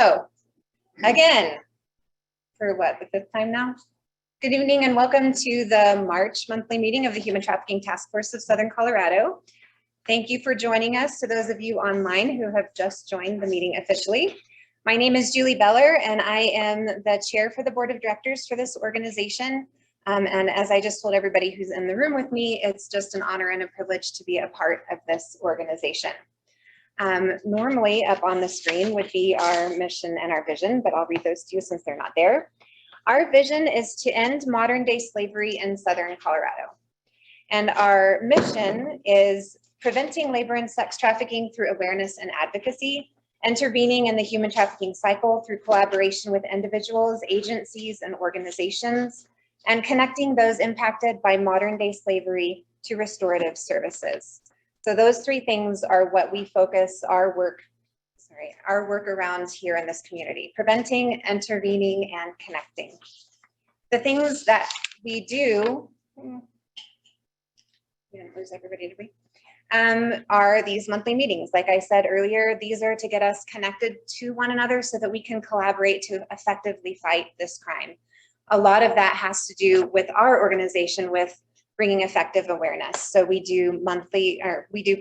So again, for what, the fifth time now? Good evening and welcome to the March monthly meeting of the Human Trafficking Task Force of Southern Colorado. Thank you for joining us. To those of you online who have just joined the meeting officially. My name is Julie Beller and I am the chair for the board of directors for this organization. And as I just told everybody who's in the room with me, it's just an honor and a privilege to be a part of this organization. Normally up on the screen would be our mission and our vision, but I'll read those to you since they're not there. Our vision is to end modern day slavery in Southern Colorado. And our mission is preventing labor and sex trafficking through awareness and advocacy, intervening in the human trafficking cycle through collaboration with individuals, agencies, and organizations, and connecting those impacted by modern day slavery to restorative services. So those three things are what we focus our work around here in this community: preventing, intervening, and connecting. The things that we do, we didn't lose everybody, did we? Are these monthly meetings. Like I said earlier, these are to get us connected to one another so that we can collaborate to effectively fight this crime. A lot of that has to do with our organization, with bringing effective awareness. So we do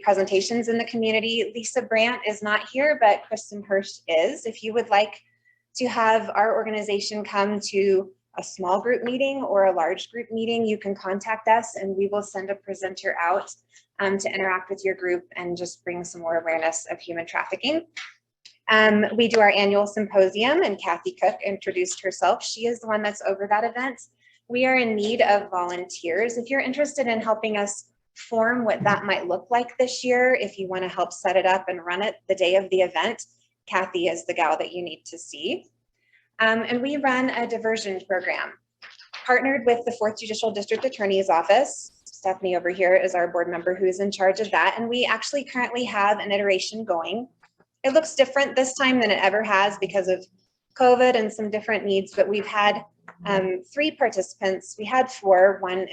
presentations in the community. Lisa Brandt is not here, but Kristen Hirsch is. If you would like to have our organization come to a small group meeting or a large group meeting, you can contact us and we will send a presenter out to interact with your group and just bring some more awareness of human trafficking. We do our annual symposium, and Kathy Cook introduced herself. She is the one that's over that event. We are in need of volunteers. If you're interested in helping us form what that might look like this year, if you want to help set it up and run it the day of the event, Kathy is the gal that you need to see. And we run a diversion program partnered with the 4th Judicial District Attorney's Office. Stephanie over here is our board member who is in charge of that. And we actually currently have an iteration going. It looks different this time than it ever has because of COVID and some different needs, but we've had 3 participants. We had 4. One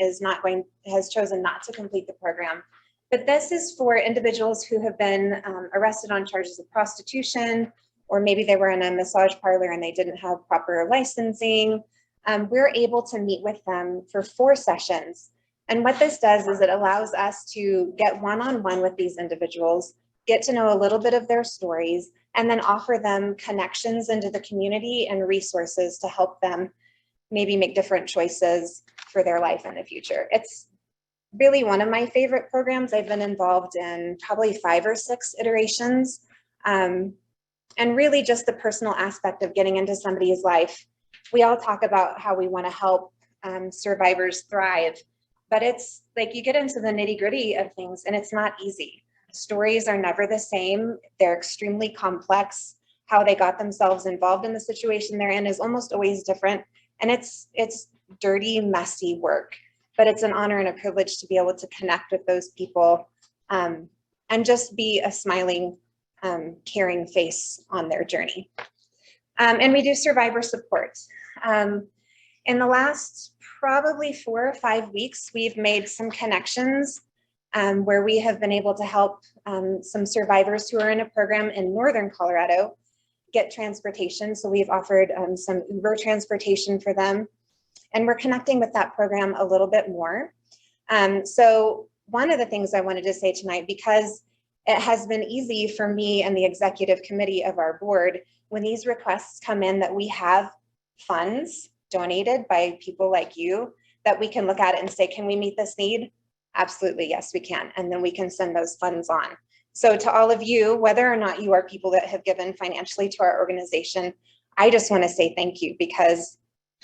has chosen not to complete the program. But this is for individuals who have been arrested on charges of prostitution, or maybe they were in a massage parlor and they didn't have proper licensing. We're able to meet with them for 4 sessions. And what this does is it allows us to get one-on-one with these individuals, get to know a little bit of their stories, and then offer them connections into the community and resources to help them maybe make different choices for their life in the future. It's really one of my favorite programs. I've been involved in probably 5 or 6 iterations. And really just the personal aspect of getting into somebody's life. We all talk about how we want to help survivors thrive, but it's like you get into the nitty-gritty of things and it's not easy. Stories are never the same. They're extremely complex. How they got themselves involved in the situation they're in is almost always different. And it's dirty, messy work, but it's an honor and a privilege to be able to connect with those people and just be a smiling, caring face on their journey. And we do survivor support. In the last probably 4 or 5 weeks, we've made some connections where we have been able to help some survivors who are in a program in Northern Colorado get transportation. So we've offered some Uber transportation for them. And we're connecting with that program a little bit more. So one of the things I wanted to say tonight, because it has been easy for me and the executive committee of our board, when these requests come in that we have funds donated by people like you, that we can look at it and say, can we meet this need? Absolutely, yes, we can. And then we can send those funds on. So to all of you, whether or not you are people that have given financially to our organization, I just want to say thank you, because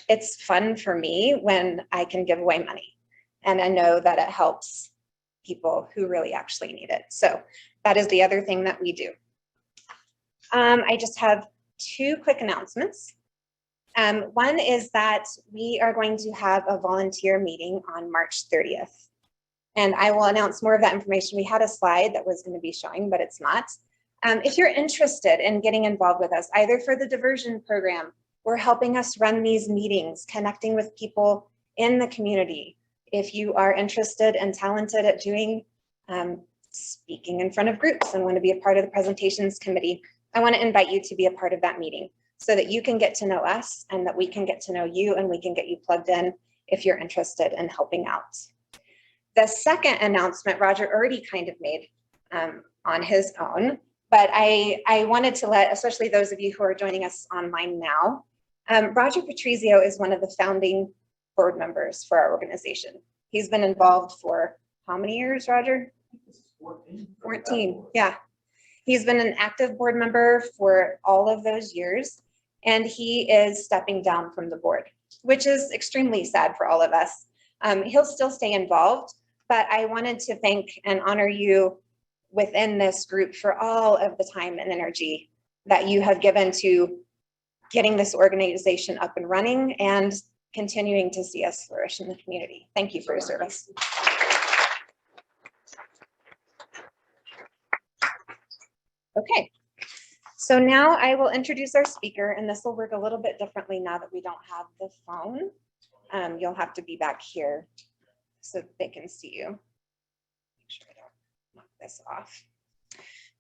it's fun for me when I can give away money. And I know that it helps people who really actually need it. So that is the other thing that we do. I just have 2 quick announcements. One is that we are going to have a volunteer meeting on March 30th. And I will announce more of that information. We had a slide that was going to be showing, but it's not. If you're interested in getting involved with us, either for the diversion program or helping us run these meetings, connecting with people in the community, if you are interested and talented at doing speaking in front of groups and want to be a part of the presentations committee, I want to invite you to be a part of that meeting so that you can get to know us and that we can get to know you and we can get you plugged in if you're interested in helping out. The second announcement Roger already kind of made on his own, but I wanted to let, especially those of you who are joining us online now, Roger Patrizio is one of the founding board members for our organization. He's been involved for how many years, Roger? 14, yeah. He's been an active board member for all of those years, and he is stepping down from the board, which is extremely sad for all of us. He'll still stay involved, but I wanted to thank and honor you within this group for all of the time and energy that you have given to getting this organization up and running and continuing to see us flourish in the community. Thank you for your service. Okay, so now I will introduce our speaker, and this will work a little bit differently now that we don't have the phone. You'll have to be back here so they can see you. Make sure I don't knock this off.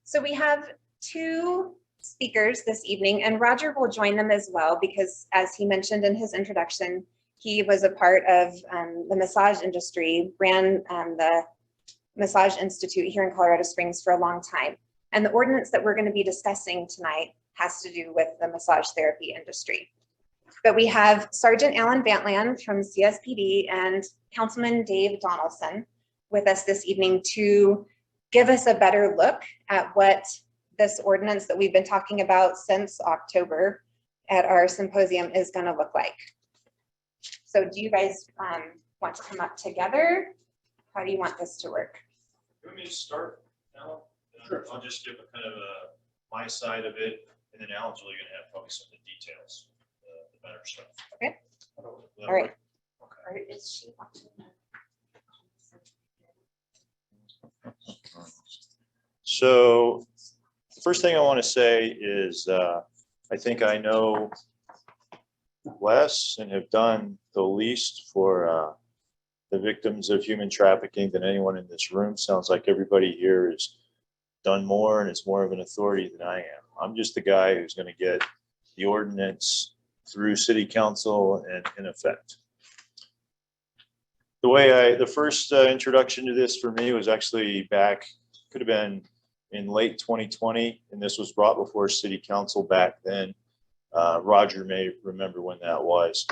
So we have two speakers this evening, and Roger will join them as well because, as he mentioned in his introduction, he was a part of the massage industry, ran the Massage Institute here in Colorado Springs for a long time. And the ordinance that we're going to be discussing tonight has to do with the massage therapy industry. But we have Sergeant Alan Vantland from CSPD and Councilman Dave Donaldson with us this evening to give us a better look at what this ordinance that we've been talking about since October at our symposium is going to look like. So do you guys want to come up together? How do you want this to work? You want me to start, Alan? Sure. I'll just give a kind of my side of it, and then Alan's really going to have probably some of the details, the better stuff. Okay. All right. Okay. So the first thing I want to say is I think I know less and have done the least for the victims of human trafficking than anyone in this room. Sounds like everybody here has done more and is more of an authority than I am. I'm just the guy who's going to get the ordinance through city council and in effect. The first introduction to this for me was actually back, could have been in late 2020, and this was brought before city council back then. Roger may remember when that was.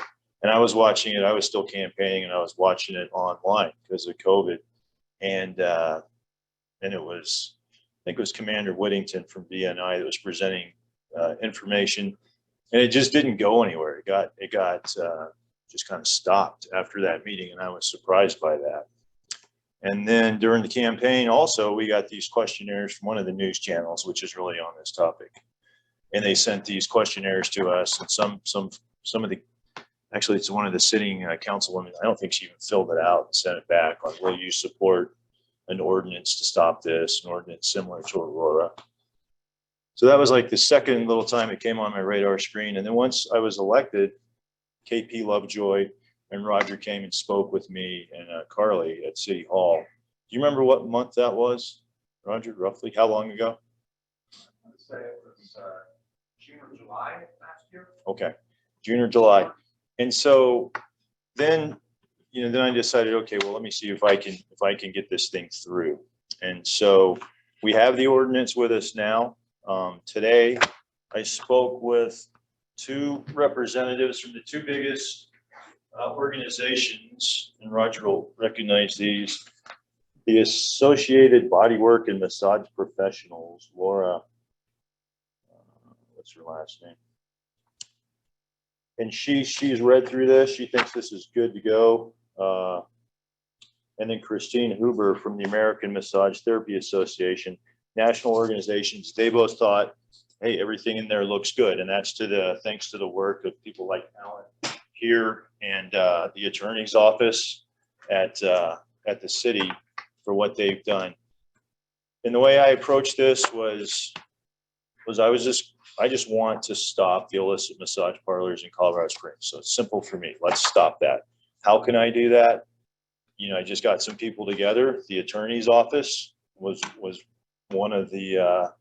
And I was watching it, I was still campaigning, and I was watching it online because of COVID. And it was, I think it was Commander Whittington from BNI that was presenting information, and it just didn't go anywhere. It got just kind of stopped after that meeting, and I was surprised by that. And then during the campaign also, we got these questionnaires from one of the news channels, which is really on this topic. And they sent these questionnaires to us, and some of the, actually it's one of the sitting councilwomen, I don't think she even filled it out and sent it back on, will you support an ordinance to stop this, an ordinance similar to Aurora. So that was like the second little time it came on my radar screen. And then once I was elected, KP Lovejoy and Roger came and spoke with me and Carly at City Hall. Do you remember what month that was, Roger, roughly? How long ago? I would say it was June or July last year. Okay, June or July. And so then, then I decided, okay, well, let me see if I can get this thing through. And so we have the ordinance with us now. Today, I spoke with two representatives from the two biggest organizations, and Roger will recognize these, the Associated Bodywork and Massage Professionals. Laura, what's her last name? And she's read through this. She thinks this is good to go. And then Christine Huber from the American Massage Therapy Association, national organizations. They both thought, hey, everything in there looks good. And that's thanks to the work of people like Alan here and the attorney's office at the city for what they've done. And the way I approached this was I just want to stop the illicit massage parlors in Colorado Springs. So it's simple for me. Let's stop that. How can I do that? I just got some people together. The attorney's office was one of the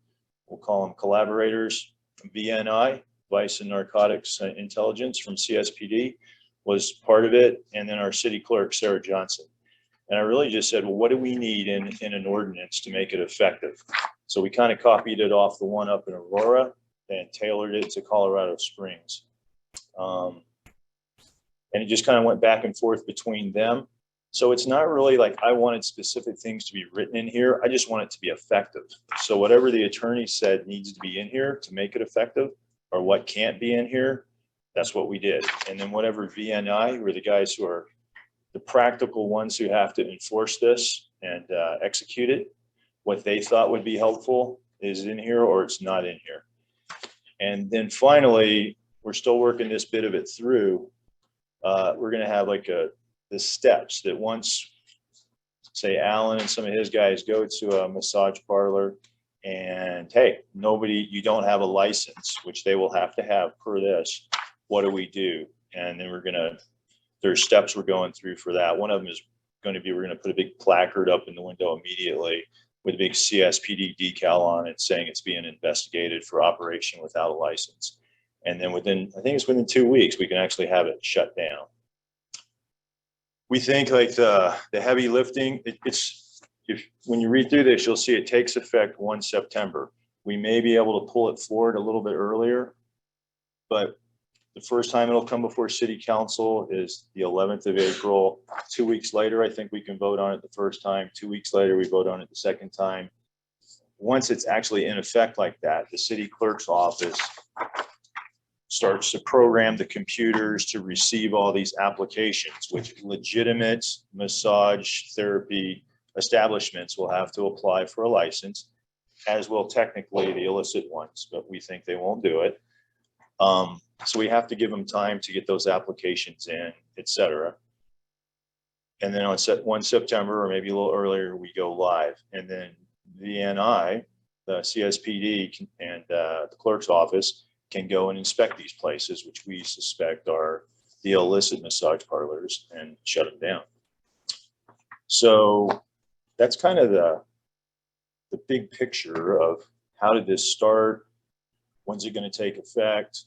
we'll call them collaborators, VNI, Vice and Narcotics Intelligence from CSPD was part of it. And then our city clerk, Sarah Johnson. And I really just said, well, what do we need in an ordinance to make it effective? So we kind of copied it off the one up in Aurora and tailored it to Colorado Springs. And it just kind of went back and forth between them. So it's not really like I wanted specific things to be written in here. I just want it to be effective. So whatever the attorney said needs to be in here to make it effective, or what can't be in here, that's what we did. And then whatever VNI, who are the guys who are the practical ones who have to enforce this and execute it, what they thought would be helpful is in here or it's not in here. And then finally, we're still working this bit of it through. We're going to have like the steps that once, say, Alan and some of his guys go to a massage parlor and, hey, you don't have a license, which they will have to have per this. What do we do? And then there's steps we're going through for that. One of them is going to be, we're going to put a big placard up in the window immediately with a big CSPD decal on it saying it's being investigated for operation without a license. And then I think it's within 2 weeks, we can actually have it shut down. We think like the heavy lifting, when you read through this, you'll see it takes effect 1 September. We may be able to pull it forward a little bit earlier, but the first time it'll come before City Council is the 11th of April. 2 weeks later, I think we can vote on it the first time. 2 weeks later, we vote on it the second time. Once it's actually in effect like that, the city clerk's office starts to program the computers to receive all these applications, which legitimate massage therapy establishments will have to apply for a license, as will technically the illicit ones, but we think they won't do it. So we have to give them time to get those applications in, et cetera. And then on 1 September, or maybe a little earlier, we go live. And then VNI, the CSPD and the clerk's office can go and inspect these places, which we suspect are the illicit massage parlors, and shut them down. So that's kind of the big picture of how did this start? When's it going to take effect?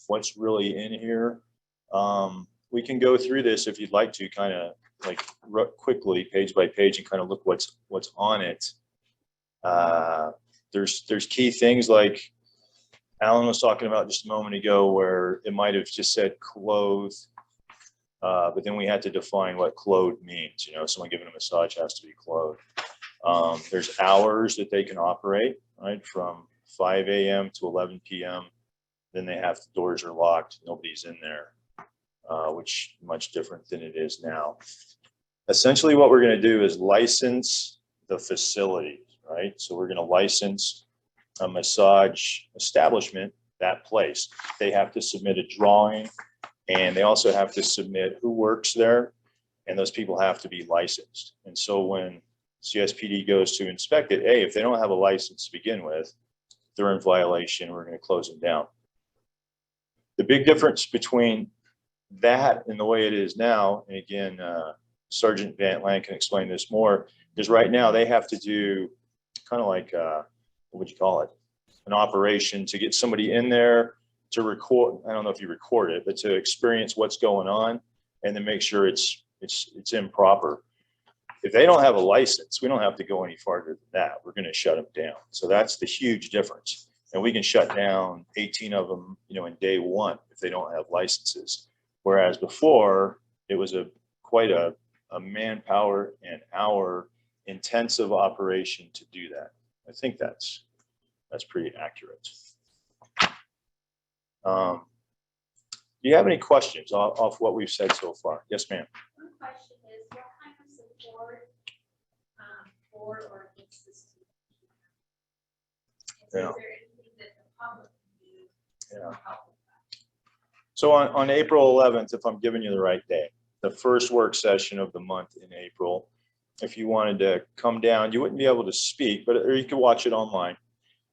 What's really in here? We can go through this if you'd like to, kind of like quickly, page by page, and kind of look what's on it. There's key things like Alan was talking about just a moment ago, where it might have just said clothed, but then we had to define what clothed means. You know, someone giving a massage has to be clothed. There's hours that they can operate, right, from 5 a.m. to 11 p.m. Then they have, the doors are locked, nobody's in there, which much different than it is now. Essentially what we're going to do is license the facility, right? So we're going to license a massage establishment, that place. They have to submit a drawing, and they also have to submit who works there, and those people have to be licensed. And so when CSPD goes to inspect it, hey, if they don't have a license to begin with, they're in violation, we're going to close them down. The big difference between that and the way it is now, and again, Sergeant Van Land can explain this more, is right now they have to do kind of like, what would you call it? An operation to get somebody in there to record, I don't know if you record it, but to experience what's going on and then make sure it's improper. If they don't have a license, we don't have to go any farther than that. We're going to shut them down. So that's the huge difference. And we can shut down 18 of them, you know, in day one if they don't have licenses. Whereas before, it was quite a manpower and hour intensive operation to do that. I think that's pretty accurate. Do you have any questions off what we've said so far? Yes, ma'am. One question is, what kind of support for or against this? Is there anything that the public can do to help with that? So on April 11th, if I'm giving you the right day, the first work session of the month in April, if you wanted to come down, you wouldn't be able to speak, or you could watch it online.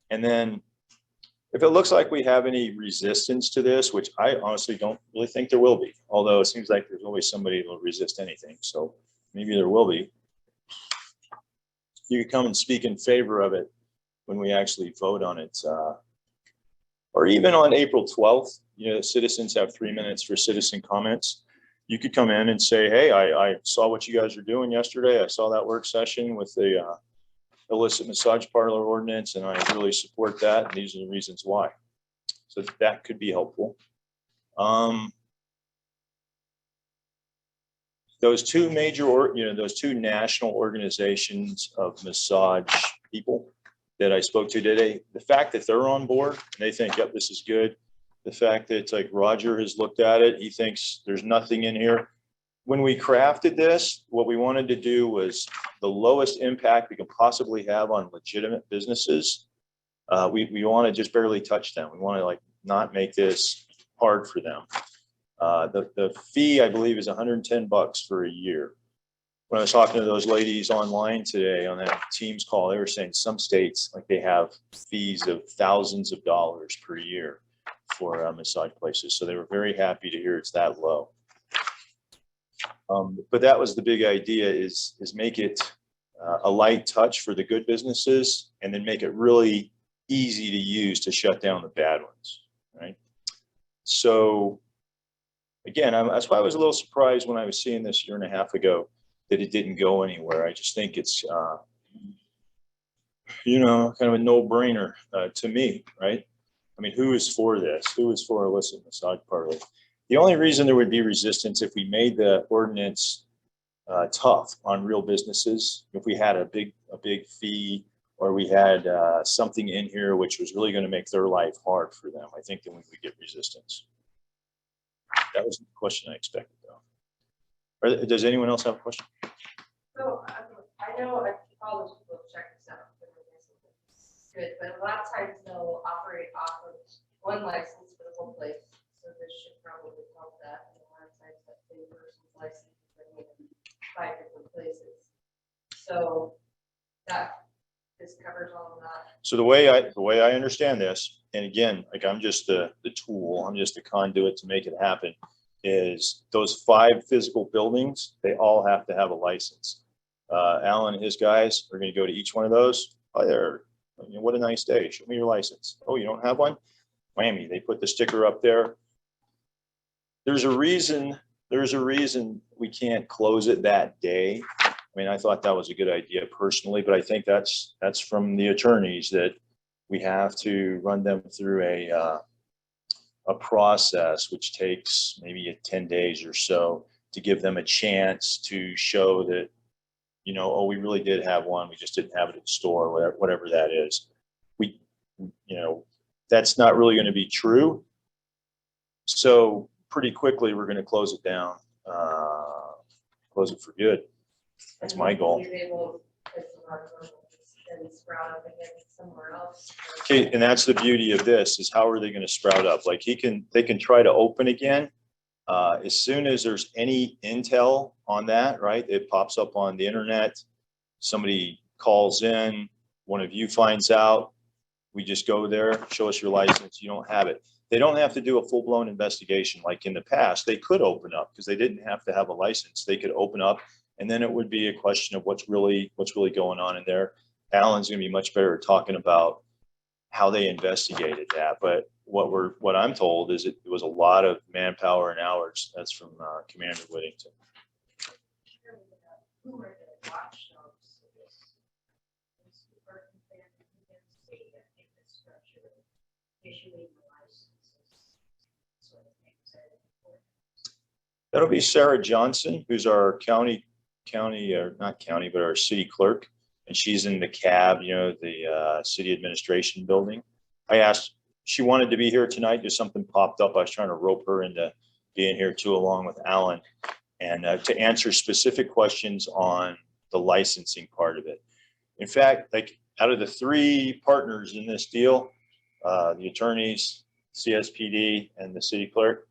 And then if it looks like we have any resistance to this, which I honestly don't really think there will be, although it seems like there's always somebody who will resist anything. So maybe there will be. You could come and speak in favor of it. when we actually vote on it, or even on April 12th, you know, citizens have 3 minutes for citizen comments. You could come in and say, hey, I saw what you guys are doing yesterday. I saw that work session with the illicit massage parlor ordinance, and I really support that. And these are the reasons why. So that could be helpful. Those two major, those two national organizations of massage people that I spoke to today, the fact that they're on board and they think, yep, this is good. The fact that it's like Roger has looked at it, he thinks there's nothing in here. When we crafted this, what we wanted to do was the lowest impact we could possibly have on legitimate businesses. We want to just barely touch them. We want to like not make this hard for them. The fee, I believe, is $110 for a year. When I was talking to those ladies online today on that Teams call, they were saying some states, like they have fees of thousands of dollars per year for massage places. So they were very happy to hear it's that low. But that was the big idea, is make it a light touch for the good businesses and then make it really easy to use to shut down the bad ones, right? So again, that's why I was a little surprised when I was seeing this 1.5 years ago that it didn't go anywhere. I just think it's, you know, kind of a no-brainer to me, right? I mean, who is for this? Who is for illicit massage parlor? The only reason there would be resistance if we made the ordinance tough on real businesses, if we had a big fee, or we had something in here which was really going to make their life hard for them, I think then we would get resistance. That was the question I expected, though. Does anyone else have a question? So I know all those people check this out. It's good, but a lot of times they'll operate off of one license for the whole place. So this should probably help that. And a lot of times that same person's license is in 5 different places. So that this covers all of that. So the way I understand this, and again, like I'm just the tool, I'm just the conduit to make it happen, is those 5 physical buildings, they all have to have a license. Alan and his guys are going to go to each one of those. Oh, there, you know, what a nice day. Show me your license. Oh, you don't have one? Whammy, they put the sticker up there. There's a reason we can't close it that day. I mean, I thought that was a good idea personally, but I think that's from the attorneys, that we have to run them through a process which takes maybe 10 days or so to give them a chance to show that, you know, oh, we really did have one, we just didn't have it in store, whatever that is. We, you know, that's not really going to be true. So pretty quickly, we're going to close it down, close it for good. That's my goal. Okay, and that's the beauty of this, is how are they going to sprout up? Like they can try to open again. As soon as there's any intel on that, right, it pops up on the internet. Somebody calls in, one of you finds out, we just go there, show us your license, you don't have it. They don't have to do a full-blown investigation like in the past. They could open up because they didn't have to have a license. They could open up, and then it would be a question of what's really going on in there. Alan's going to be much better at talking about how they investigated that. But what I'm told is it was a lot of manpower and hours. That's from Commander Whittington. Who are the watchdogs of this? Issuing the licenses, sort of things. That'll be Sarah Johnson, who's our county, or not county, but our city clerk. And she's in the cab, you know, the city administration building. I asked, she wanted to be here tonight. Just something popped up. I was trying to rope her into being here too, along with Alan, and to answer specific questions on the licensing part of it. In fact, like out of the 3 partners in this deal, the attorneys, CSPD, and the city clerk,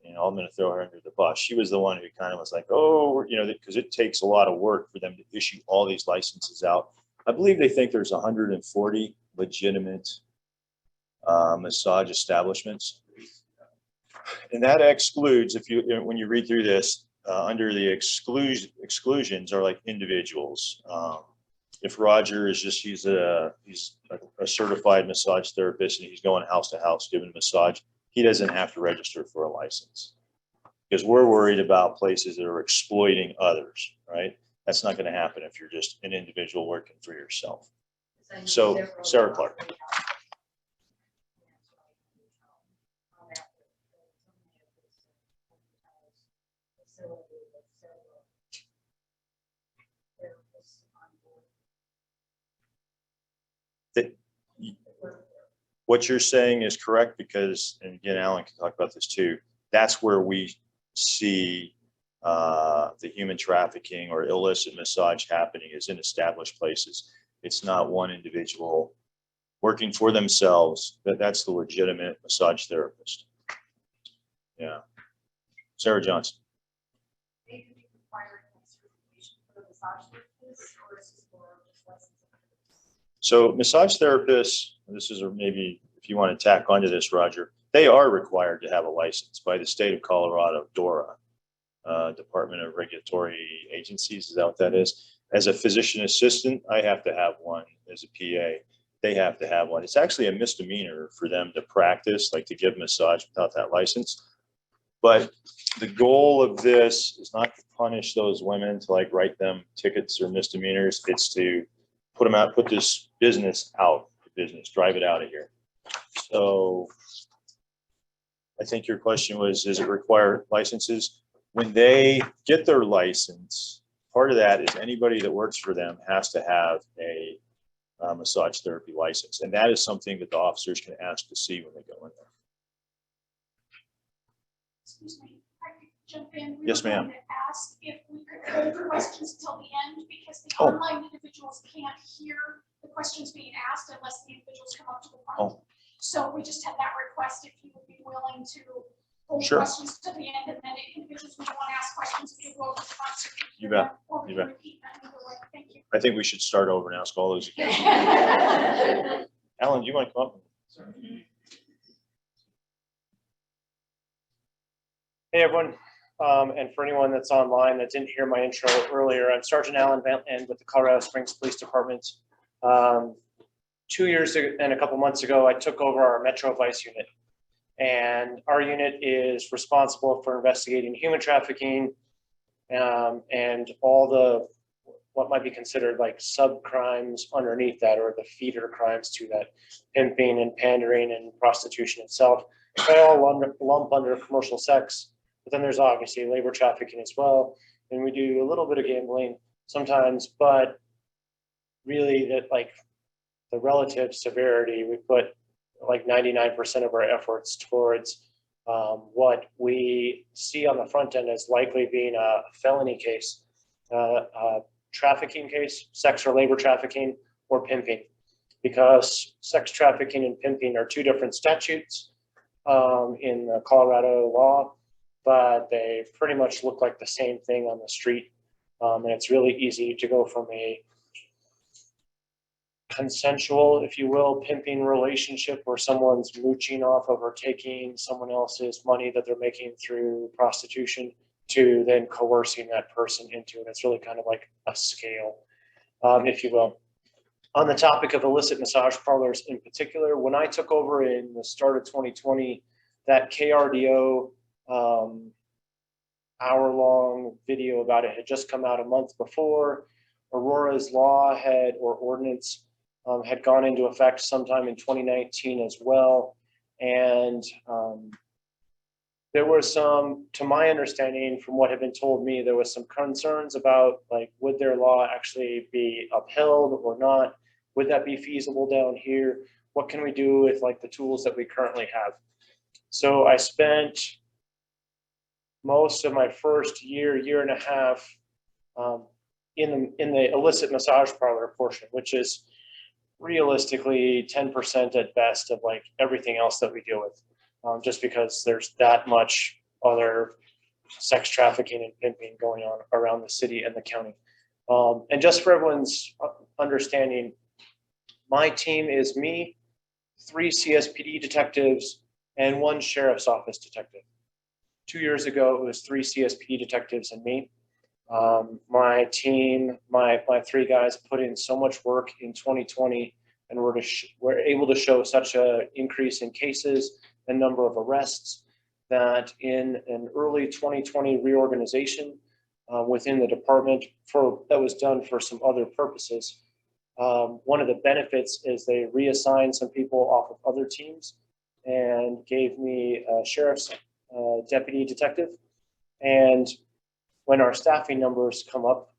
you know, I'm going to throw her under the bus. She was the one who kind of was like, oh, you know, because it takes a lot of work for them to issue all these licenses out. I believe they think there's 140 legitimate massage establishments. And that excludes, if you, when you read through this, under the exclusions are like individuals, if Roger is just, he's a certified massage therapist and he's going house to house giving massage, he doesn't have to register for a license. Because we're worried about places that are exploiting others, right? That's not going to happen if you're just an individual working for yourself. So, Sarah Clark. What you're saying is correct because, and again, Alan can talk about this too, that's where we see the human trafficking or illicit massage happening is in established places. It's not one individual working for themselves. That's the legitimate massage therapist. Yeah. Sarah Johnson. So massage therapists, this is maybe if you want to tack onto this, Roger, they are required to have a license by the state of Colorado, DORA, Department of Regulatory Agencies. Is that what that is? As a physician assistant, I have to have one. As a PA, they have to have one. It's actually a misdemeanor for them to practice, like to give massage without that license. But the goal of this is not to punish those women, to like write them tickets or misdemeanors. It's to put them out, put this business out of business, drive it out of here. So I think your question was, does it require licenses? When they get their license, part of that is anybody that works for them has to have a massage therapy license. And that is something that the officers can ask to see when they go in there. Excuse me, I could jump in. Yes, ma'am. Ask if we could hold questions till the end because the online individuals can't hear the questions being asked unless the individuals come up to the front. So we just had that request if you would be willing to hold questions to the end, and then individuals who want to ask questions, if you go over the front. So you bet. Or you bet. repeat that either way. Thank you. I think we should start over and ask all those again. Alan, do you want to come up? Hey everyone, and for anyone that's online that didn't hear my intro earlier, I'm Sergeant Alan Van Land with the Colorado Springs Police Department. 2 years and a couple months ago, I took over our Metro Vice unit, and our unit is responsible for investigating human trafficking and all the what might be considered like sub crimes underneath that, or the feeder crimes to that, pimping and pandering and prostitution itself. They all lump under commercial sex. But then there's obviously labor trafficking as well. And we do a little bit of gambling sometimes, but really that like the relative severity, we put like 99% of our efforts towards what we see on the front end as likely being a felony case, a trafficking case, sex or labor trafficking, or pimping. Because sex trafficking and pimping are two different statutes in the Colorado law, but they pretty much look like the same thing on the street. And it's really easy to go from a consensual, if you will, pimping relationship where someone's mooching off of or taking someone else's money that they're making through prostitution to then coercing that person into it. It's really kind of like a scale, if you will. On the topic of illicit massage parlors in particular, when I took over in the start of 2020, that KRDO hour-long video about it had just come out a month before. Aurora's law or ordinance had gone into effect sometime in 2019 as well. And there were some, to my understanding, from what had been told me, there was some concerns about like, would their law actually be upheld or not? Would that be feasible down here? What can we do with like the tools that we currently have? So I spent most of my first year and a half in the illicit massage parlor portion, which is realistically 10% at best of like everything else that we deal with, just because there's that much other sex trafficking and pimping going on around the city and the county. And just for everyone's understanding, my team is me, 3 CSPD detectives, and 1 sheriff's office detective. 2 years ago, it was 3 CSPD detectives and me. My team, my three guys put in so much work in 2020 and were able to show such an increase in cases and number of arrests that in an early 2020 reorganization within the department that was done for some other purposes. One of the benefits is they reassigned some people off of other teams and gave me a sheriff's deputy detective. And when our staffing numbers come up,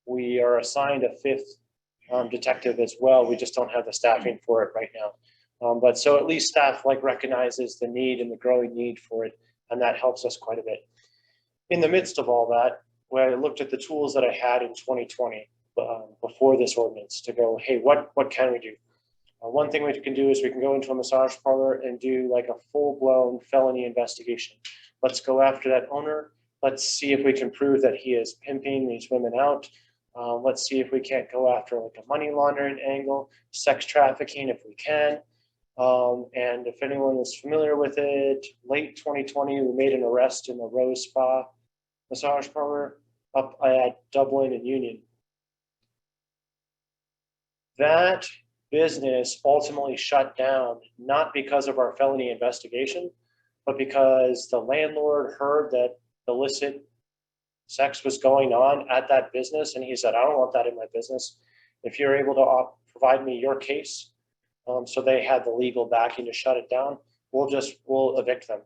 we are assigned a fifth detective as well. We just don't have the staffing for it right now. But so at least staff recognizes the need and the growing need for it, and that helps us quite a bit. In the midst of all that, when I looked at the tools that I had in 2020 before this ordinance to go, hey, what can we do? One thing we can do is we can go into a massage parlor and do a full-blown felony investigation. Let's go after that owner. Let's see if we can prove that he is pimping these women out. Let's see if we can't go after a money laundering angle, sex trafficking if we can. And if anyone is familiar with it, late 2020, we made an arrest in the Rose Spa massage parlor up at Dublin and Union. That business ultimately shut down, not because of our felony investigation, but because the landlord heard that illicit sex was going on at that business. And he said, I don't want that in my business. If you're able to provide me your case, so they had the legal backing to shut it down, we'll evict them.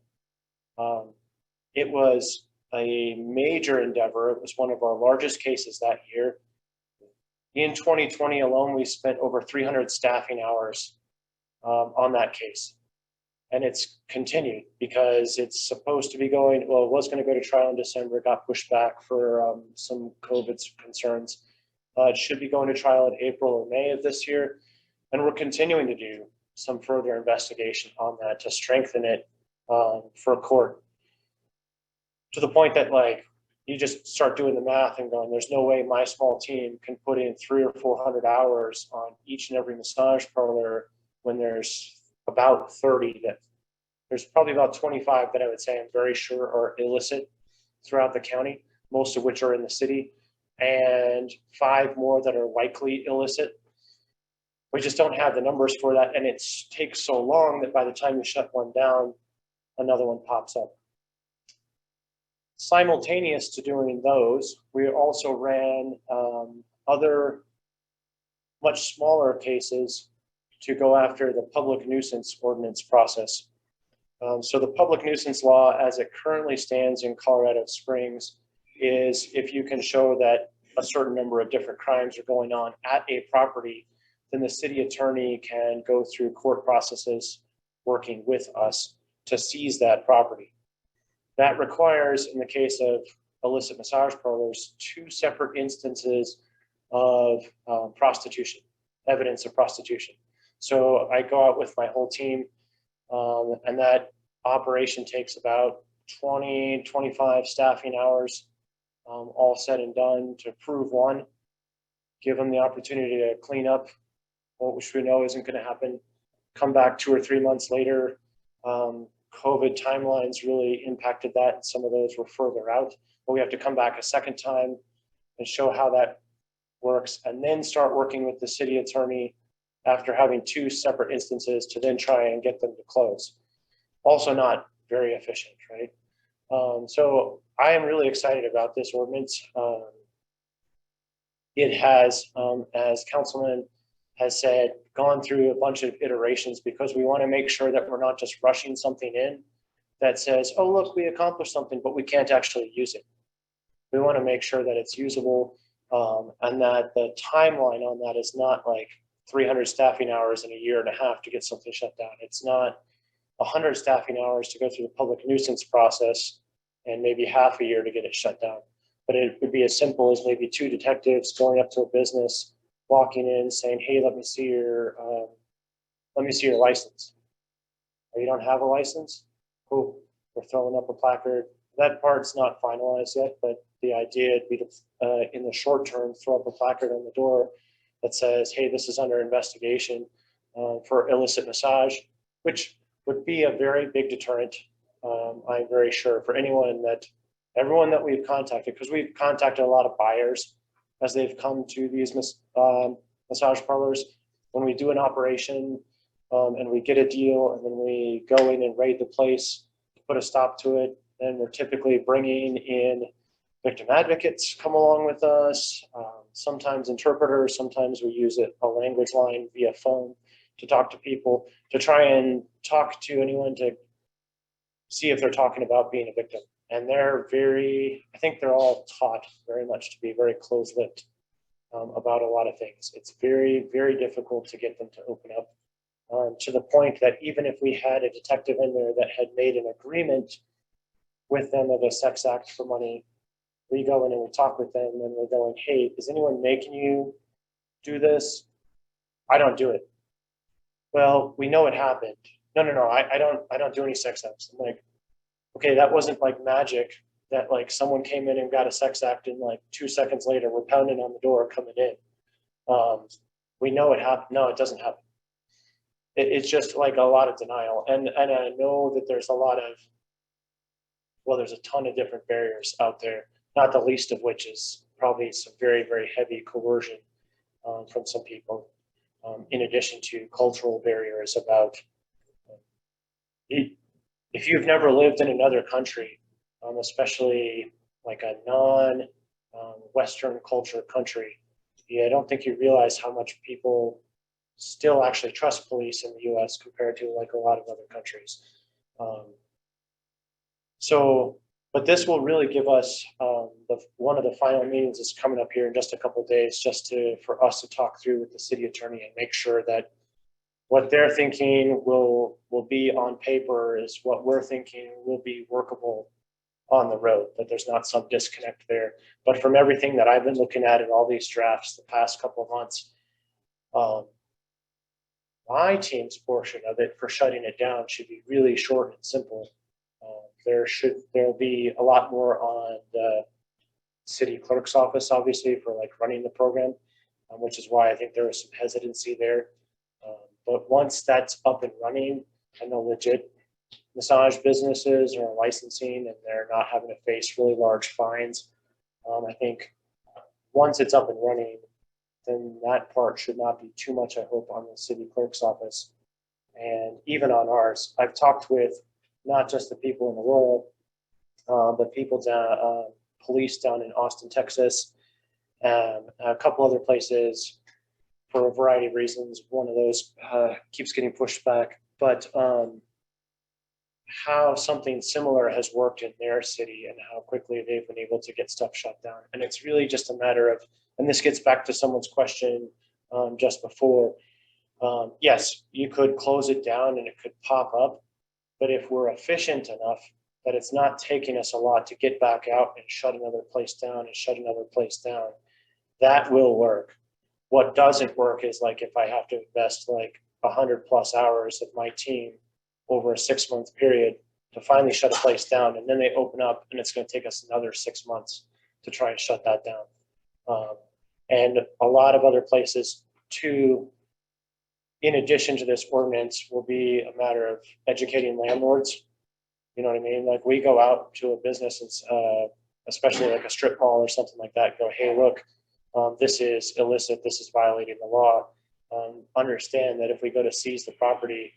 It was a major endeavor. It was one of our largest cases that year. In 2020 alone, we spent over 300 staffing hours on that case. And it's continued because it's supposed to be going, well, it was going to go to trial in December, got pushed back for some COVID concerns. It should be going to trial in April or May of this year. And we're continuing to do some further investigation on that to strengthen it for court. To the point that you just start doing the math and going, there's no way my small team can put in 300 or 400 hours on each and every massage parlor when there's about 30 that there's probably about 25 that I would say I'm very sure are illicit throughout the county, most of which are in the city, and 5 more that are likely illicit. We just don't have the numbers for that, and it takes so long that by the time you shut one down, another one pops up. Simultaneous to doing those, we also ran other much smaller cases to go after the public nuisance ordinance process. So the public nuisance law as it currently stands in Colorado Springs is if you can show that a certain number of different crimes are going on at a property, then the city attorney can go through court processes working with us to seize that property. That requires, in the case of illicit massage parlors, 2 separate instances of prostitution, evidence of prostitution. So I go out with my whole team, and that operation takes about 20, 25 staffing hours, all said and done to prove one, give them the opportunity to clean up, which we know isn't going to happen, come back 2 or 3 months later. COVID timelines really impacted that, and some of those were further out. But we have to come back a second time and show how that works, and then start working with the city attorney after having 2 separate instances to then try and get them to close. Also not very efficient, right? So I am really excited about this ordinance. It has, as Councilman has said, gone through a bunch of iterations because we want to make sure that we're not just rushing something in that says, oh, look, we accomplished something, but we can't actually use it. We want to make sure that it's usable and that the timeline on that is not 300 staffing hours in a year and a half to get something shut down. It's not 100 staffing hours to go through the public nuisance process and maybe half a year to get it shut down. But it would be as simple as maybe 2 detectives going up to a business, walking in, saying, "Hey, let me see your license." Oh, you don't have a license? Cool. We're throwing up a placard. That part's not finalized yet, but the idea would be to, in the short term, throw up a placard on the door that says, "Hey, this is under investigation for illicit massage," which would be a very big deterrent. I'm very sure for anyone that everyone that we've contacted, because we've contacted a lot of buyers as they've come to these massage parlors. When we do an operation and we get a deal, and then we go in and raid the place, put a stop to it, and we're typically bringing in victim advocates come along with us, sometimes interpreters, sometimes we use a language line via phone to talk to people, to try and talk to anyone to see if they're talking about being a victim. And they're I think they're all taught very much to be very close-lipped about a lot of things. It's very, very difficult to get them to open up, to the point that even if we had a detective in there that had made an agreement with them of a sex act for money, we go in and we talk with them and we're going, hey, is anyone making you do this? I don't do it. Well, we know it happened. No, I don't do any sex acts. I'm like, okay, that wasn't like magic that like someone came in and got a sex act and like 2 seconds later we're pounding on the door coming in. We know it happened. No, it doesn't happen. It's just like a lot of denial. And I know that there's a lot of, well, there's a ton of different barriers out there, not the least of which is probably some very, very heavy coercion from some people, in addition to cultural barriers about, if you've never lived in another country, especially like a non-Western culture country, I don't think you realize how much people still actually trust police in the US compared to like a lot of other countries. But this will really give us, one of the final meetings is coming up here in just a couple of days, just for us to talk through with the city attorney and make sure that what they're thinking will be on paper is what we're thinking will be workable on the road, that there's not some disconnect there. But from everything that I've been looking at in all these drafts the past couple of months, my team's portion of it for shutting it down should be really short and simple. There'll be a lot more on the city clerk's office, obviously, for like running the program, which is why I think there was some hesitancy there. But once that's up and running and the legit massage businesses are licensing and they're not having to face really large fines, I think once it's up and running, then that part should not be too much, I hope, on the city clerk's office. And even on ours, I've talked with not just the people in the rural, but people down, police down in Austin, Texas, and a couple other places for a variety of reasons. One of those keeps getting pushed back, but how something similar has worked in their city and how quickly they've been able to get stuff shut down. And it's really just a matter of, and this gets back to someone's question just before, yes, you could close it down and it could pop up, but if we're efficient enough that it's not taking us a lot to get back out and shut another place down and shut another place down, that will work. What doesn't work is like if I have to invest like 100+ hours of my team over a 6-month period to finally shut a place down, and then they open up and it's going to take us another 6 months to try and shut that down. And a lot of other places too, in addition to this ordinance, will be a matter of educating landlords. You know what I mean? Like we go out to a business, and especially like a strip mall or something like that, go, hey, look, this is illicit, this is violating the law. Understand that if we go to seize the property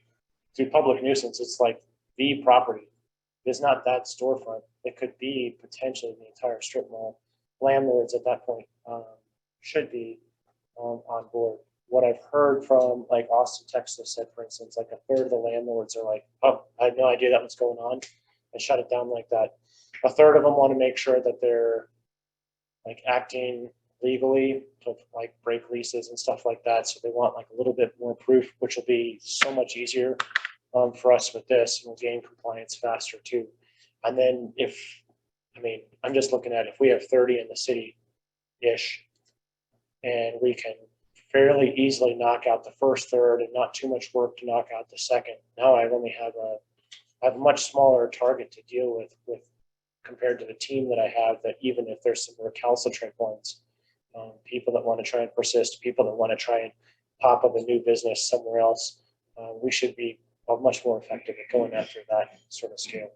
through public nuisance, it's like the property. It's not that storefront. It could be potentially the entire strip mall. Landlords at that point should be on board. What I've heard from like Austin, Texas said, for instance, like 1/3 of the landlords are like, oh, I had no idea that was going on, and shut it down like that. 1/3 of them want to make sure that they're like acting legally to like break leases and stuff like that. So they want like a little bit more proof, which will be so much easier for us with this, and we'll gain compliance faster too. And then I'm just looking at if we have 30 in the city-ish, and we can fairly easily knock out the first third and not too much work to knock out the second. Now I only have a much smaller target to deal with compared to the team that I have, that even if there's some recalcitrant ones, people that want to try and persist, people that want to try and pop up a new business somewhere else, we should be much more effective at going after that sort of scale.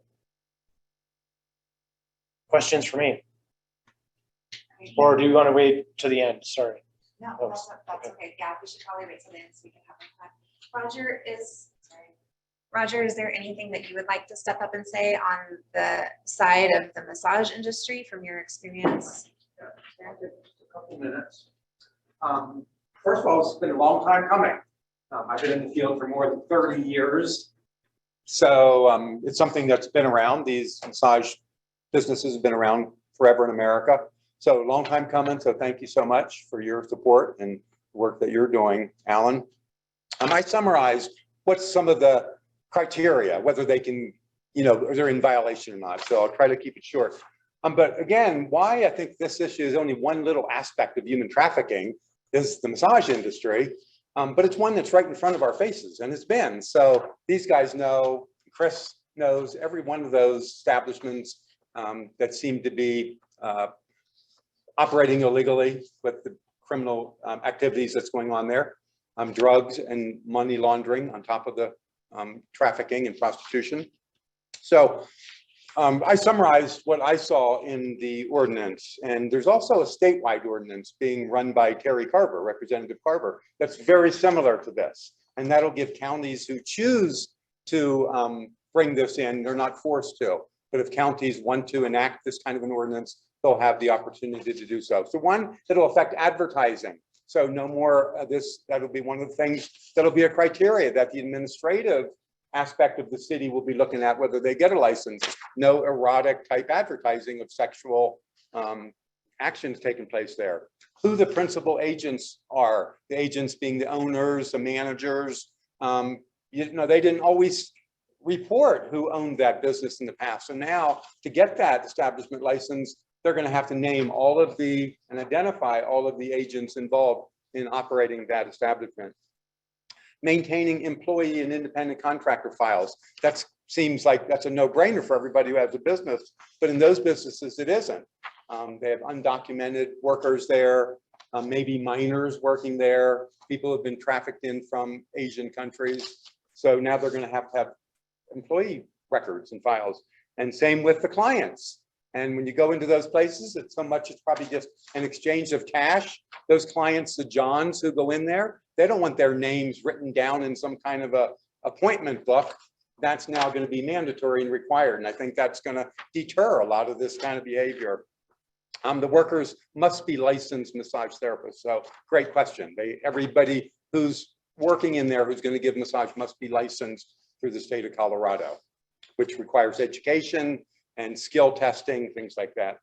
Questions for me? Or do you want to wait to the end? Sorry. No, that's okay. Yeah, we should probably wait till then so we can have them. Roger, is there anything that you would like to step up and say on the side of the massage industry from your experience? Yeah, just a couple minutes. First of all, it's been a long time coming. I've been in the field for more than 30 years. So it's something that's been around. These massage businesses have been around forever in America. So long time coming. So thank you so much for your support and work that you're doing, Alan. I summarized what's some of the criteria, whether they can, or they're in violation or not. So I'll try to keep it short. But again, why I think this issue is only one little aspect of human trafficking is the massage industry. But it's one that's right in front of our faces, and it's been. So these guys know, Chris knows every one of those establishments that seem to be operating illegally with the criminal activities that's going on there, drugs and money laundering on top of the trafficking and prostitution. So I summarized what I saw in the ordinance, and there's also a statewide ordinance being run by Terry Carver, Representative Carver, that's very similar to this. And that'll give counties who choose to bring this in, they're not forced to, but if counties want to enact this kind of an ordinance, they'll have the opportunity to do so. So one, it'll affect advertising. So no more this, that'll be one of the things that'll be a criteria that the administrative aspect of the city will be looking at whether they get a license. No erotic type advertising of sexual actions taking place there. Who the principal agents are, the agents being the owners, the managers. They didn't always report who owned that business in the past. So now to get that establishment license, they're going to have to name all of the and identify all of the agents involved in operating that establishment. Maintaining employee and independent contractor files. That seems like that's a no-brainer for everybody who has a business, but in those businesses it isn't. They have undocumented workers there, maybe minors working there, people who have been trafficked in from Asian countries. So now they're going to have employee records and files. And same with the clients. And when you go into those places, it's so much, it's probably just an exchange of cash. Those clients, the Johns who go in there, they don't want their names written down in some kind of a appointment book. That's now going to be mandatory and required. And I think that's going to deter a lot of this kind of behavior. The workers must be licensed massage therapists. So great question. Everybody who's working in there who's going to give massage must be licensed through the state of Colorado, which requires education and skill testing, things like that.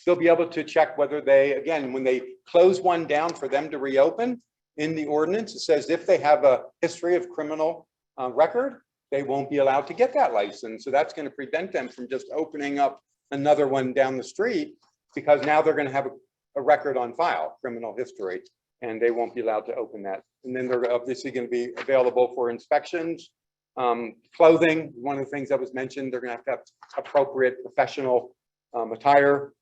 They'll be able to check whether they, again, when they close one down for them to reopen, in the ordinance, it says if they have a history of criminal record, they won't be allowed to get that license. So that's going to prevent them from just opening up another one down the street, because now they're going to have a record on file, criminal history, and they won't be allowed to open that. And then they're obviously going to be available for inspections. Clothing, one of the things that was mentioned, they're going to have appropriate professional attire.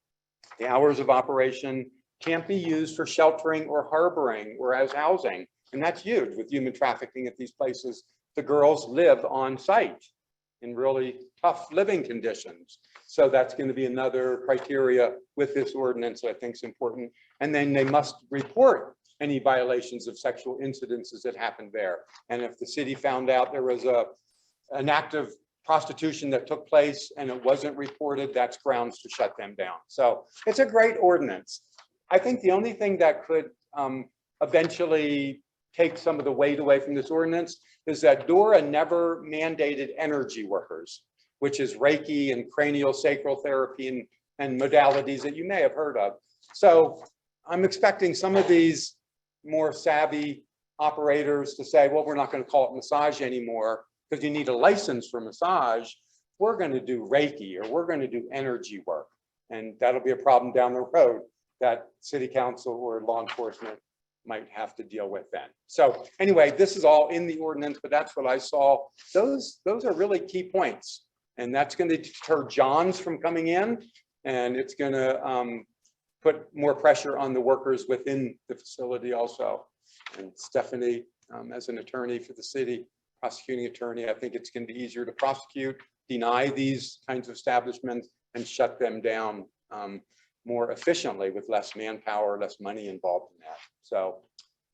The hours of operation can't be used for sheltering or harboring or as housing. And that's huge with human trafficking at these places. The girls live on site in really tough living conditions. So that's going to be another criteria with this ordinance that I think is important. And then they must report any violations of sexual incidences that happened there. And if the city found out there was an act of prostitution that took place and it wasn't reported, that's grounds to shut them down. So it's a great ordinance. I think the only thing that could eventually take some of the weight away from this ordinance is that DORA never mandated energy workers, which is Reiki and cranial sacral therapy and modalities that you may have heard of. So I'm expecting some of these more savvy operators to say, well, we're not going to call it massage anymore because you need a license for massage. We're going to do Reiki or we're going to do energy work. And that'll be a problem down the road that city council or law enforcement might have to deal with then. So anyway, this is all in the ordinance, but that's what I saw. Those are really key points. And that's going to deter Johns from coming in, and it's going to put more pressure on the workers within the facility also. And Stephanie, as an attorney for the city, prosecuting attorney, I think it's going to be easier to prosecute, deny these kinds of establishments and shut them down more efficiently with less manpower, less money involved in that. So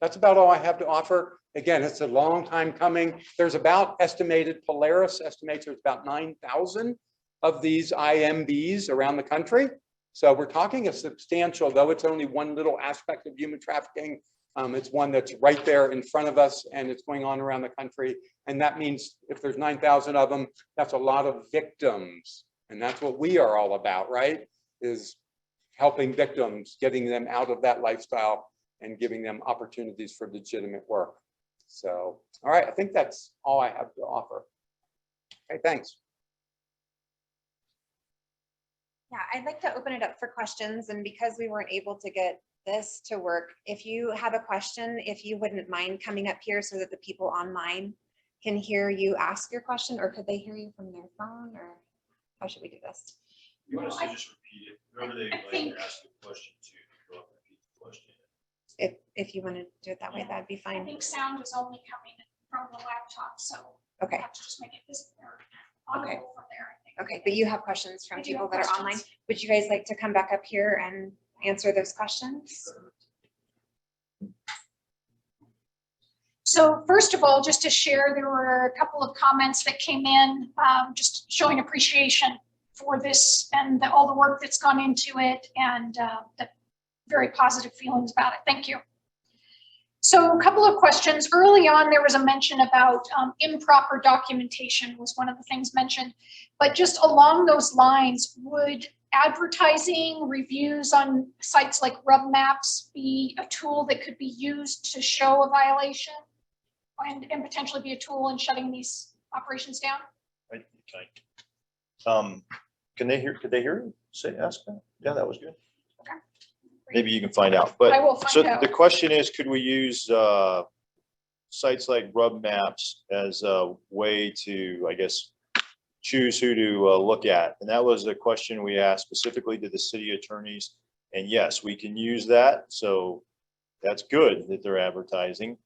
that's about all I have to offer. Again, it's a long time coming. There's about estimated, Polaris estimates there's about 9,000 of these IMBs around the country. So we're talking a substantial, though it's only one little aspect of human trafficking. It's one that's right there in front of us and it's going on around the country. And that means if there's 9,000 of them, that's a lot of victims. And that's what we are all about, right? Is helping victims, getting them out of that lifestyle and giving them opportunities for legitimate work. So, all right, I think that's all I have to offer. Okay, thanks. Yeah, I'd like to open it up for questions, and because we weren't able to get this to work, if you have a question, if you wouldn't mind coming up here so that the people online can hear you ask your question, or could they hear you from their phone, or how should we do this? You want us to just repeat it, whoever they like to ask the question to, go up and repeat the question. If you want to do it that way, that'd be I fine. think sound is only coming from the laptop, so Okay, we'll have to just make it visible or audible from there, I think. okay, but you have questions from I do people have that are online. questions. Would you guys like to come back up here and answer those questions? So first of all, just to share, there were a couple of comments that came in, just showing appreciation for this and all the work that's gone into it, and the very positive feelings about it. Thank you. So a couple of questions. Early on, there was a mention about improper documentation was one of the things mentioned. But just along those lines, would advertising reviews on sites like Rub Maps be a tool that could be used to show a violation and potentially be a tool in shutting these operations down? Right, can they hear, could they hear you say, ask that? Yeah, that was good. Okay. Maybe you can find out, but I will find so out. the question is, could we use sites like Rub Maps as a way to, I guess, choose who to look at? And that was a question we asked specifically to the city attorneys. And yes, we can use that. So that's good that they're advertising.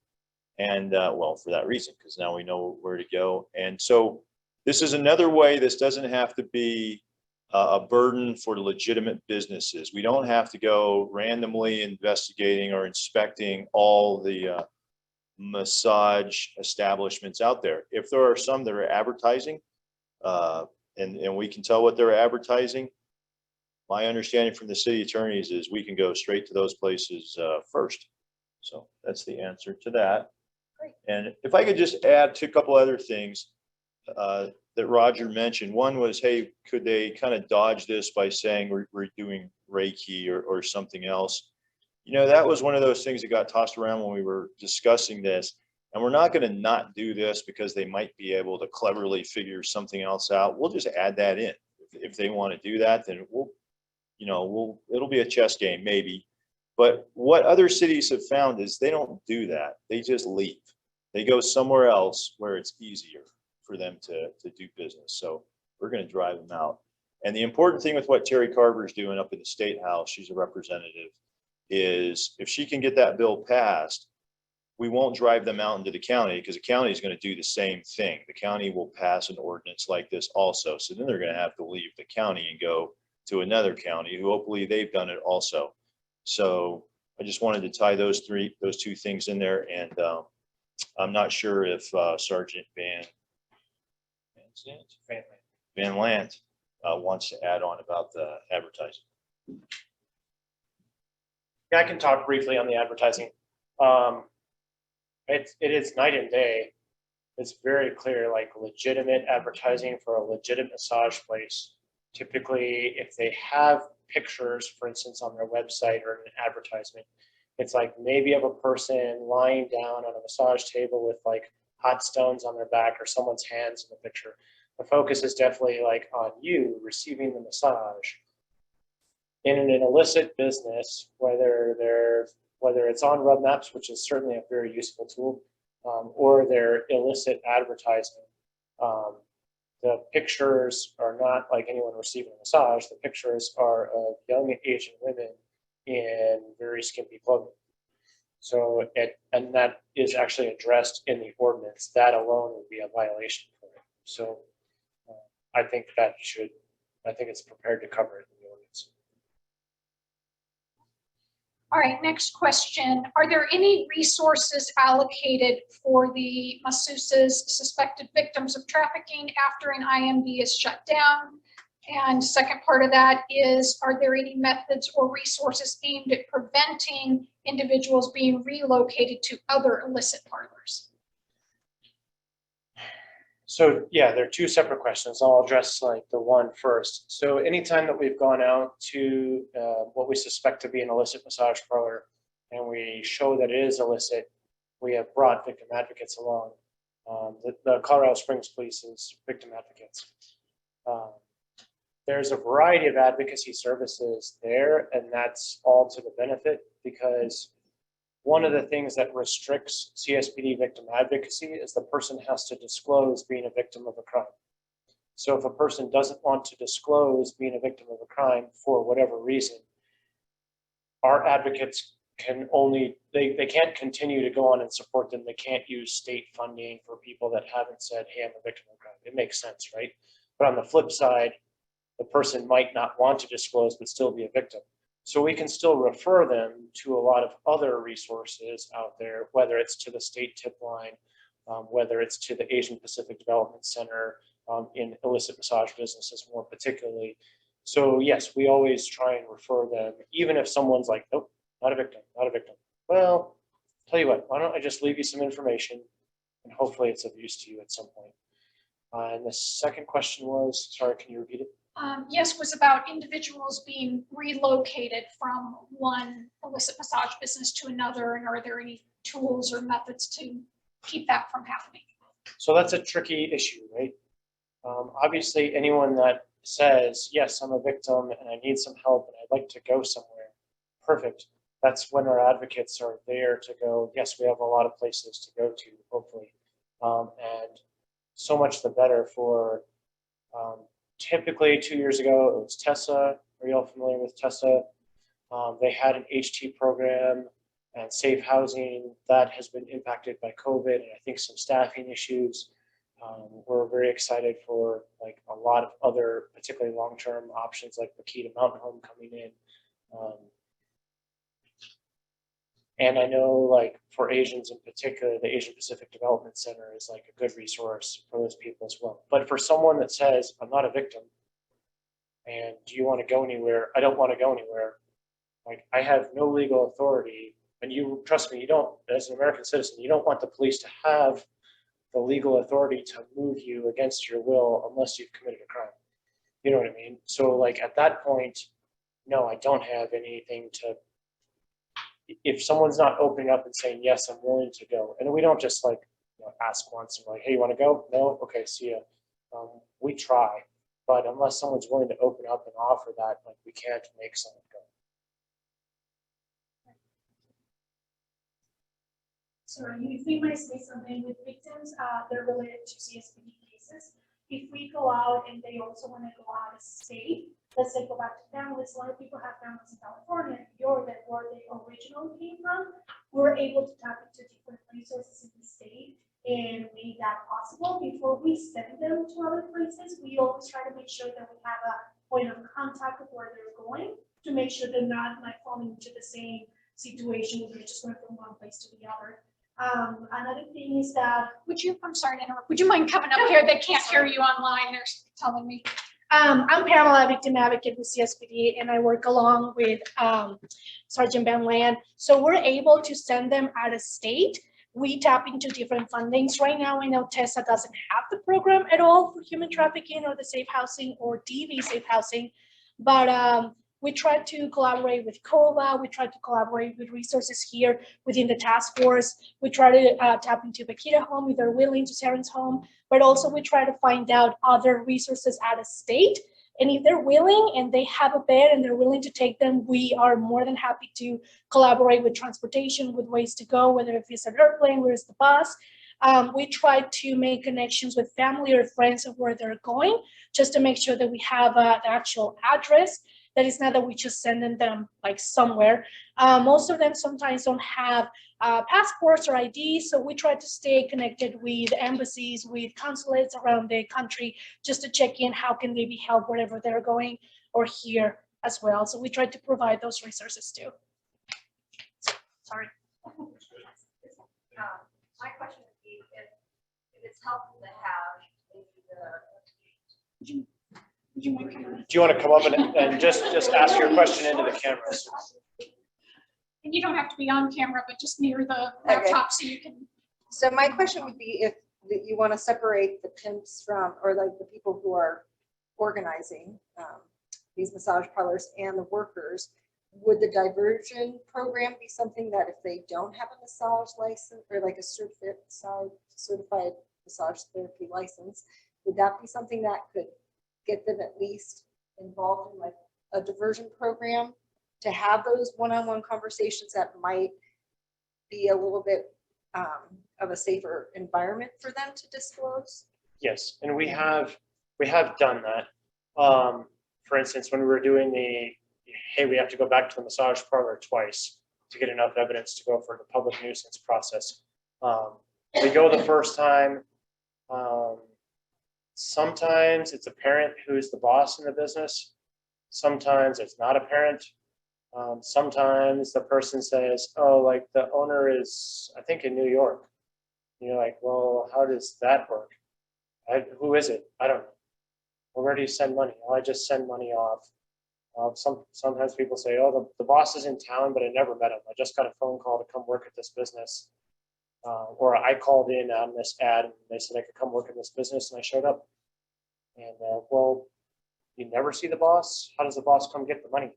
And well, for that reason, because now we know where to go. And so this is another way. This doesn't have to be a burden for legitimate businesses. We don't have to go randomly investigating or inspecting all the massage establishments out there. If there are some that are advertising, and we can tell what they're advertising, my understanding from the city attorneys is we can go straight to those places first. So that's the answer to that. Great. And if I could just add to a couple other things that Roger mentioned. One was, hey, could they kind of dodge this by saying we're doing Reiki or something else? You know, that was one of those things that got tossed around when we were discussing this. And we're not going to not do this because they might be able to cleverly figure something else out. We'll just add that in. If they want to do that, then it'll be a chess game maybe. But what other cities have found is they don't do that. They just leave. They go somewhere else where it's easier for them to do business. So we're going to drive them out. And the important thing with what Terry Carver's doing up in the State House, she's a representative, is if she can get that bill passed, we won't drive them out into the county because the county is going to do the same thing. The county will pass an ordinance like this also. So then they're going to have to leave the county and go to another county who hopefully they've done it also. So I just wanted to tie those two things in there. And I'm not sure if Sergeant Van Lant wants to add on about the advertising. Yeah, I can talk briefly on the advertising. It is night and day. It's very clear, like legitimate advertising for a legitimate massage place. Typically, if they have pictures, for instance, on their website or an advertisement, it's like maybe of a person lying down on a massage table with like hot stones on their back or someone's hands in the picture. The focus is definitely like on you receiving the massage. In an illicit business, whether it's on Rub Maps, which is certainly a very useful tool, or their illicit advertising, the pictures are not like anyone receiving a massage. The pictures are of young Asian women in very skimpy clothing. So and that is actually addressed in the ordinance. That alone would be a violation for it. So I think that should I think it's prepared to cover it in the ordinance. All right, next question. Are there any resources allocated for the masseuses suspected victims of trafficking after an IMB is shut down? And second part of that is, are there any methods or resources aimed at preventing individuals being relocated to other illicit parlors? So yeah, there are two separate questions. I'll address like the one first. So anytime that we've gone out to what we suspect to be an illicit massage parlor and we show that it is illicit, we have brought victim advocates along. The Colorado Springs Police is victim advocates. There's a variety of advocacy services there, and that's all to the benefit, because one of the things that restricts CSPD victim advocacy is the person has to disclose being a victim of a crime. So if a person doesn't want to disclose being a victim of a crime for whatever reason, our advocates can only, they can't continue to go on and support them. They can't use state funding for people that haven't said, hey, I'm a victim of a crime. It makes sense, right? But on the flip side, the person might not want to disclose but still be a victim. So we can still refer them to a lot of other resources out there, whether it's to the state tip line, whether it's to the Asian Pacific Development Center in illicit massage businesses more particularly. So yes, we always try and refer them, even if someone's like, nope, not a victim, not a victim. Well, tell you what, why don't I just leave you some information and hopefully it's of use to you at some point. And the second question was, sorry, can you repeat it? Yes, was about individuals being relocated from one illicit massage business to another, and are there any tools or methods to keep that from happening? So that's a tricky issue, right? Obviously, anyone that says, yes, I'm a victim and I need some help and I'd like to go somewhere, perfect. That's when our advocates are there to go, yes, we have a lot of places to go to, hopefully. And so much the better for, typically 2 years ago, it was Tessa. Are you all familiar with Tessa? They had an HT program and safe housing that has been impacted by COVID and I think some staffing issues. We're very excited for like a lot of other, particularly long-term options like Makita Mountain Home coming in. And I know like for Asians in particular, the Asian Pacific Development Center is like a good resource for those people as well. But for someone that says, I'm not a victim, and do you want to go anywhere? I don't want to go anywhere. Like I have no legal authority, and you trust me, you don't, as an American citizen, you don't want the police to have the legal authority to move you against your will unless you've committed a crime. You know what I mean? So like at that point, no, I don't have anything to, if someone's not opening up and saying, yes, I'm willing to go, and we don't just like ask once and like, hey, you want to go? No? Okay, see ya. We try, but unless someone's willing to open up and offer that, like we can't make someone go. Sorry, if we might say something with victims, they're related to CSPD cases. If we go out and they also want to go out of state, let's say go back to families, a lot of people have families in California, New York, that where they originally came from, we're able to tap into different resources in the state and make that possible. Before we send them to other places, we always try to make sure that we have a point of contact with where they're going to make sure they're not like falling into the same situation if they're just going from one place to the other. Another thing is that, I'm sorry to interrupt, would you mind coming up here? They can't hear you online, they're telling me. I'm Pamela, victim advocate with CSPD, and I work along with Sergeant Ben Land. So we're able to send them out of state. We tap into different fundings. Right now, I know Tessa doesn't have the program at all for human trafficking or the safe housing or DV safe housing, but we try to collaborate with COVA. We try to collaborate with resources here within the task force. We try to tap into Makita Home if they're willing, to Sharon's Home, but also we try to find out other resources out of state. And if they're willing and they have a bed and they're willing to take them, we are more than happy to collaborate with transportation, with ways to go, whether if it's an airplane, where it's the bus. We try to make connections with family or friends of where they're going, just to make sure that we have the actual address. That is not that we just sending them like somewhere. Most of them sometimes don't have passports or IDs, so we try to stay connected with embassies, with consulates around the country, just to check in how can they be helped wherever they're going, or here as well. So we try to provide those resources too. Sorry. My question would be if it's helpful to have maybe the. Would you mind coming? Do you want to come up and just ask your question into the cameras? And you don't have to be on camera, but just near the Okay. laptop so you can. So my question would be if you want to separate the pimps from, or like the people who are organizing these massage parlors and the workers, would the diversion program be something that if they don't have a massage license or like a certified massage therapy license, would that be something that could get them at least involved in like a diversion program to have those one-on-one conversations that might be a little bit of a safer environment for them to disclose? Yes, and we have done that. For instance, when we were doing hey, we have to go back to the massage parlor twice to get enough evidence to go for the public nuisance process. We go the first time. Sometimes it's a parent who's the boss in the business. Sometimes it's not a parent. Sometimes the person says, oh, like the owner is, I think, in New York. And you're like, well, how does that work? Who is it? I don't know. Well, where do you send money? Well, I just send money off. Sometimes people say, oh, the boss is in town, but I never met him. I just got a phone call to come work at this business. Or I called in on this ad and they said I could come work in this business and I showed up. And well, you never see the boss? How does the boss come get the money?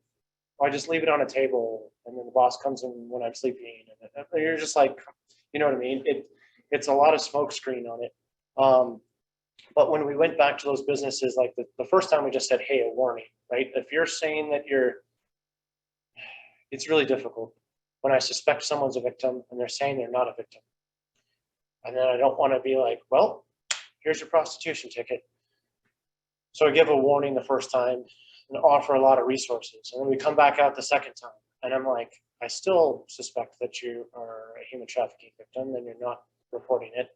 Well, I just leave it on a table and then the boss comes in when I'm sleeping. And you're just like, you know what I mean? It's a lot of smoke screen on it. But when we went back to those businesses, like the first time we just said, hey, a warning, right? If you're saying that it's really difficult when I suspect someone's a victim and they're saying they're not a victim. And then I don't want to be like, well, here's your prostitution ticket. So I give a warning the first time and offer a lot of resources. And then we come back out the second time. And I'm like, I still suspect that you are a human trafficking victim and you're not reporting it.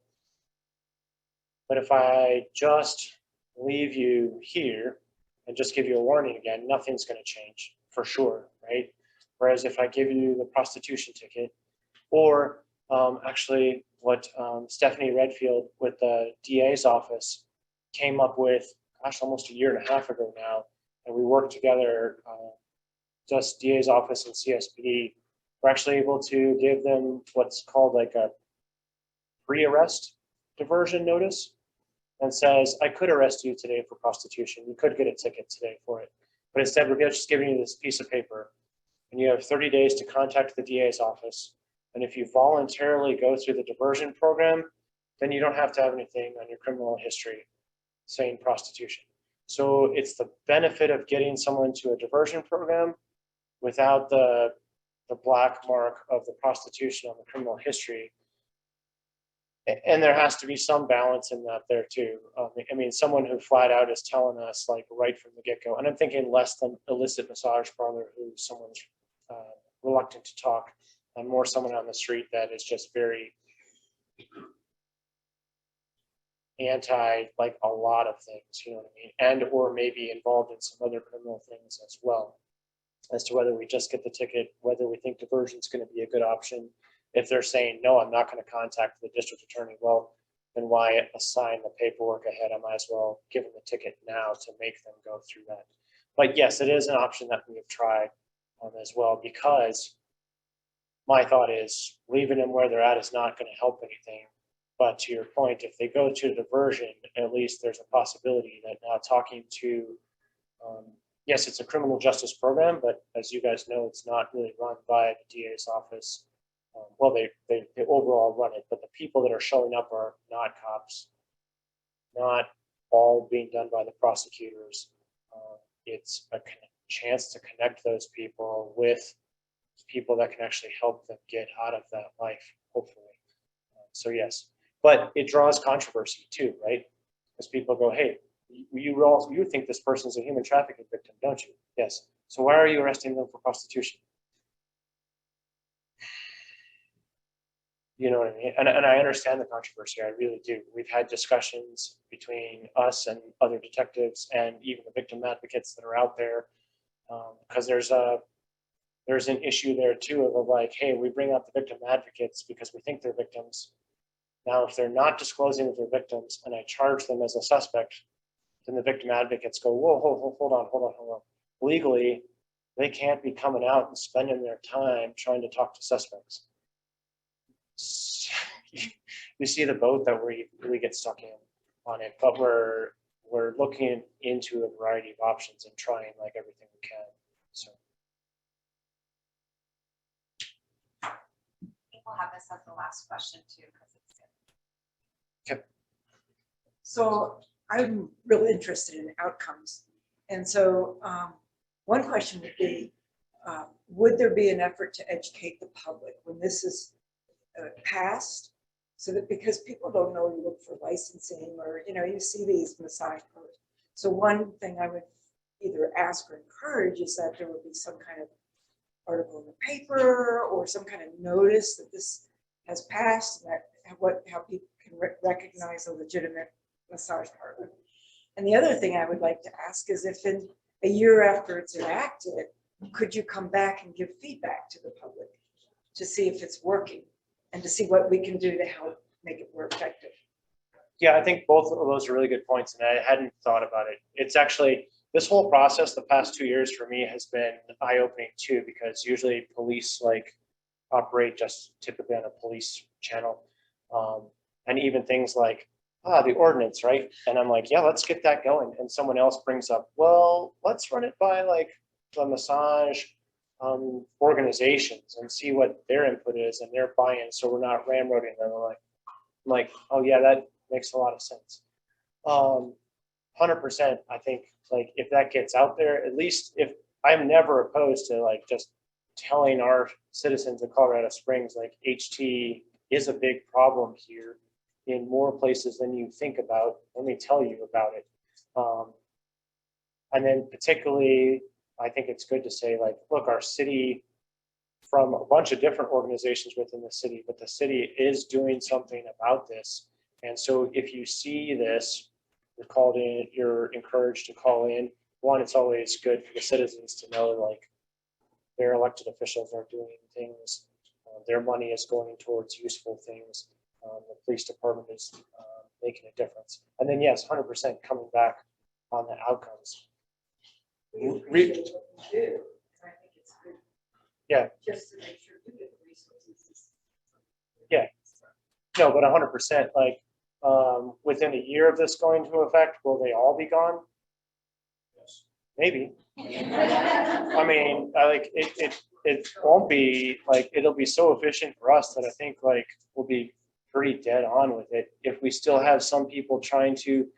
But if I just leave you here and just give you a warning again, nothing's going to change for sure, right? Whereas if I give you the prostitution ticket, or actually what Stephanie Redfield with the DA's office came up with, gosh, almost a year and a half ago now, and we worked together, just DA's office and CSPD, we're actually able to give them what's called like a pre-arrest diversion notice, and says, I could arrest you today for prostitution. You could get a ticket today for it. But instead, we're just giving you this piece of paper, and you have 30 days to contact the DA's office. And if you voluntarily go through the diversion program, then you don't have to have anything on your criminal history saying prostitution. So it's the benefit of getting someone to a diversion program without the black mark of the prostitution on the criminal history. And there has to be some balance in that there too. I mean, someone who flat out is telling us like right from the get-go, and I'm thinking less than illicit massage parlor who someone's reluctant to talk, and more someone on the street that is just very anti like a lot of things, you know what I mean? And or maybe involved in some other criminal things as well, as to whether we just get the ticket, whether we think diversion is going to be a good option. If they're saying, no, I'm not going to contact the district attorney, well, then why assign the paperwork ahead? I might as well give them the ticket now to make them go through that. But yes, it is an option that we have tried as well, because my thought is leaving them where they're at is not going to help anything. But to your point, if they go to diversion, at least there's a possibility that now talking to, yes, it's a criminal justice program, but as you guys know, it's not really run by the DA's office. Well, they overall run it, but the people that are showing up are not cops, not all being done by the prosecutors. It's a chance to connect those people with people that can actually help them get out of that life, hopefully. So yes, but it draws controversy too, right? Because people go, hey, you think this person's a human trafficking victim, don't you? Yes. So why are you arresting them for prostitution? You know what I mean? And I understand the controversy, I really do. We've had discussions between us and other detectives and even the victim advocates that are out there. Because there's an issue there too of like, hey, we bring out the victim advocates because we think they're victims. Now, if they're not disclosing that they're victims and I charge them as a suspect, then the victim advocates go, whoa, hold on. Legally, they can't be coming out and spending their time trying to talk to suspects. You see the boat that we really get stuck in on it, but we're looking into a variety of options and trying like everything we can. So I think we'll have this as the last question too, because it's good. okay. So I'm really interested in outcomes. And so one question would be, would there be an effort to educate the public when this is passed? So that because people don't know, you look for licensing or, you see these massage parlors. So one thing I would either ask or encourage is that there would be some kind of article in the paper or some kind of notice that this has passed, and that how people can recognize a legitimate massage parlor. And the other thing I would like to ask is if in a year after it's enacted, could you come back and give feedback to the public to see if it's working and to see what we can do to help make it more effective? Yeah, I think both of those are really good points, and I hadn't thought about it. It's actually, this whole process the past 2 years for me has been eye-opening too, because usually police like operate just typically on a police channel. And even things like, the ordinance, right? And I'm like, yeah, let's get that going. And someone else brings up, well, let's run it by like the massage organizations and see what their input is and their buy-in, so we're not ramroding them. I'm like, oh yeah, that makes a lot of sense. 100%. I think like if that gets out there, at least if I'm never opposed to like just telling our citizens of Colorado Springs, like HT is a big problem here in more places than you think about. Let me tell you about it. And then particularly, I think it's good to say like, look, our city, from a bunch of different organizations within the city, but the city is doing something about this. And so if you see this, you're called in, you're encouraged to call in. One, it's always good for the citizens to know like their elected officials are doing things. Their money is going towards useful things. The police department is making a difference. And then yes, 100% coming back on the outcomes. Yeah. Just to make sure you get the resources. Yeah. No, but 100%, like within a year of this going into effect, will they all be gone? Yes. Maybe. I mean, it won't be like, it'll be so efficient for us that I think like we'll be pretty dead on with it. If we still have some people trying to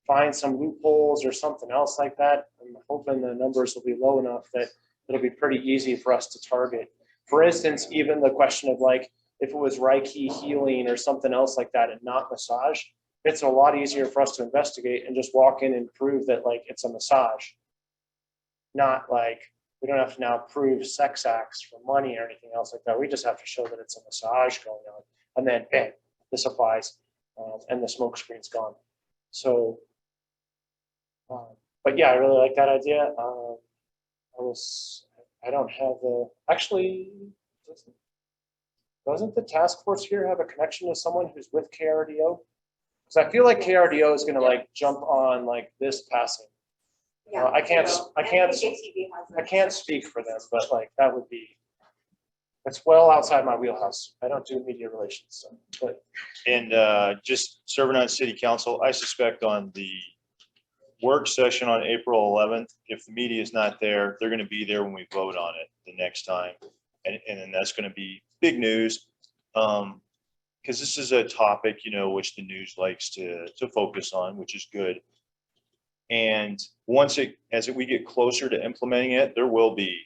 find some loopholes or something else like that, I'm hoping the numbers will be low enough that it'll be pretty easy for us to target. For instance, even the question of like, if it was Reiki healing or something else like that and not massage, it's a lot easier for us to investigate and just walk in and prove that like it's a massage. Not like, we don't have to now prove sex acts for money or anything else like that. We just have to show that it's a massage going on. And then bam, this applies and the smoke screen's gone. So, but yeah, I really like that idea. I don't have the, actually, doesn't the task force here have a connection to someone who's with KRDO? Because I feel like KRDO is gonna like jump on like this passing. Yeah, I can't ATV speak for them, but like that would be, that's well outside my wheelhouse. I don't do media relations, so, but. And just serving on city council, I suspect on the work session on April 11th, if the media is not there, they're going to be there when we vote on it the next time. And then that's going to be big news. Because this is a topic, which the news likes to focus on, which is good. And once we get closer to implementing it, there will be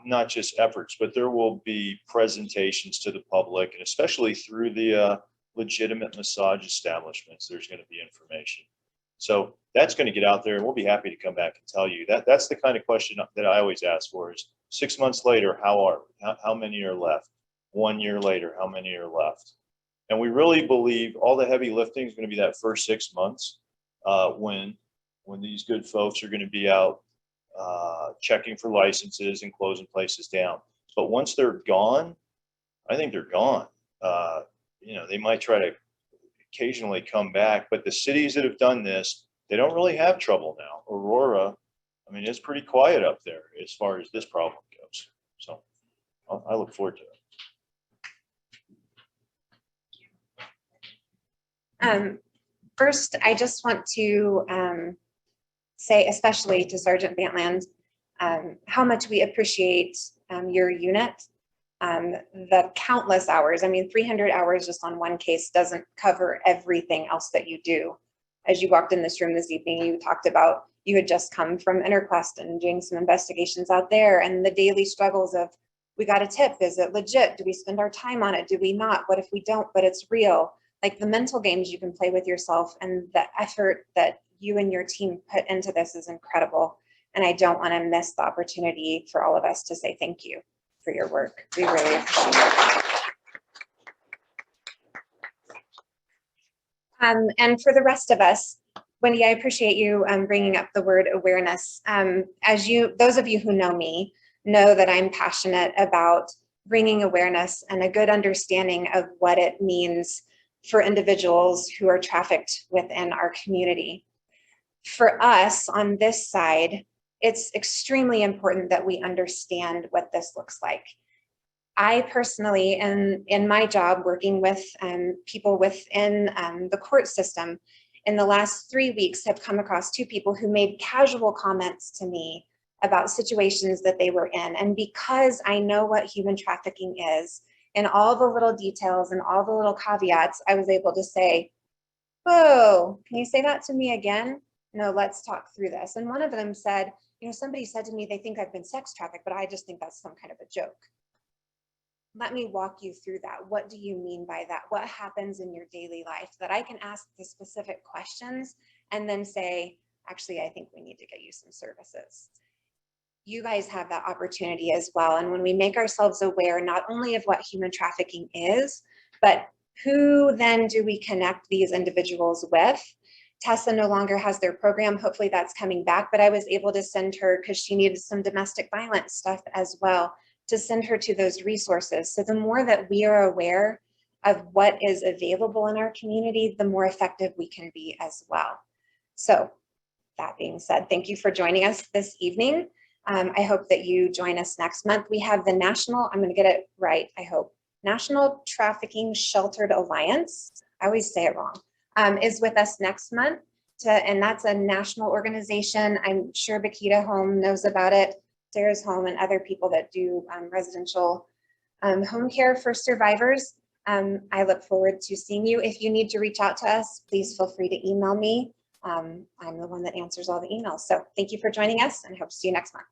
not just efforts, but there will be presentations to the public, and especially through the legitimate massage establishments, there's going to be information. So that's going to get out there, and we'll be happy to come back and tell you. That's the kind of question that I always ask for is 6 months later, how many are left? 1 year later, how many are left? And we really believe all the heavy lifting is going to be that first 6 months when these good folks are going to be out checking for licenses and closing places down. But once they're gone, I think they're gone. You know, they might try to occasionally come back, but the cities that have done this, they don't really have trouble now. Aurora, I mean, it's pretty quiet up there as far as this problem goes. So I look forward to it. First, I just want to say, especially to Sergeant Bantland, how much we appreciate your unit. The countless hours, I mean, 300 hours just on one case doesn't cover everything else that you do. As you walked in this room this evening, you talked about you had just come from InterQuest and doing some investigations out there, and the daily struggles of, we got a tip, is it legit? Do we spend our time on it? Do we not? What if we don't, but it's real? Like the mental games you can play with yourself and the effort that you and your team put into this is incredible. And I don't want to miss the opportunity for all of us to say thank you for your work. We really appreciate it. And for the rest of us, Wendy, I appreciate you bringing up the word awareness. Those of you who know me know that I'm passionate about bringing awareness and a good understanding of what it means for individuals who are trafficked within our community. For us on this side, it's extremely important that we understand what this looks like. I personally, in my job working with people within the court system, in the last 3 weeks have come across 2 people who made casual comments to me about situations that they were in. And because I know what human trafficking is and all the little details and all the little caveats, I was able to say, whoa, can you say that to me again? No, let's talk through this. And one of them said, you know, somebody said to me, they think I've been sex trafficked, but I just think that's some kind of a joke. Let me walk you through that. What do you mean by that? What happens in your daily life that I can ask the specific questions and then say, actually, I think we need to get you some services. You guys have that opportunity as well. And when we make ourselves aware, not only of what human trafficking is, but who then do we connect these individuals with? Tessa no longer has their program. Hopefully that's coming back, but I was able to send her, because she needed some domestic violence stuff as well, to send her to those resources. So the more that we are aware of what is available in our community, the more effective we can be as well. So that being said, thank you for joining us this evening. I hope that you join us next month. We have the national, I'm going to get it right, I hope, National Trafficking Sheltered Alliance, I always say it wrong, is with us next month. And that's a national organization. I'm sure Bakita Home knows about it, Sarah's Home, and other people that do residential home care for survivors. I look forward to seeing you. If you need to reach out to us, please feel free to email me. I'm the one that answers all the emails. So thank you for joining us and hope to see you next month.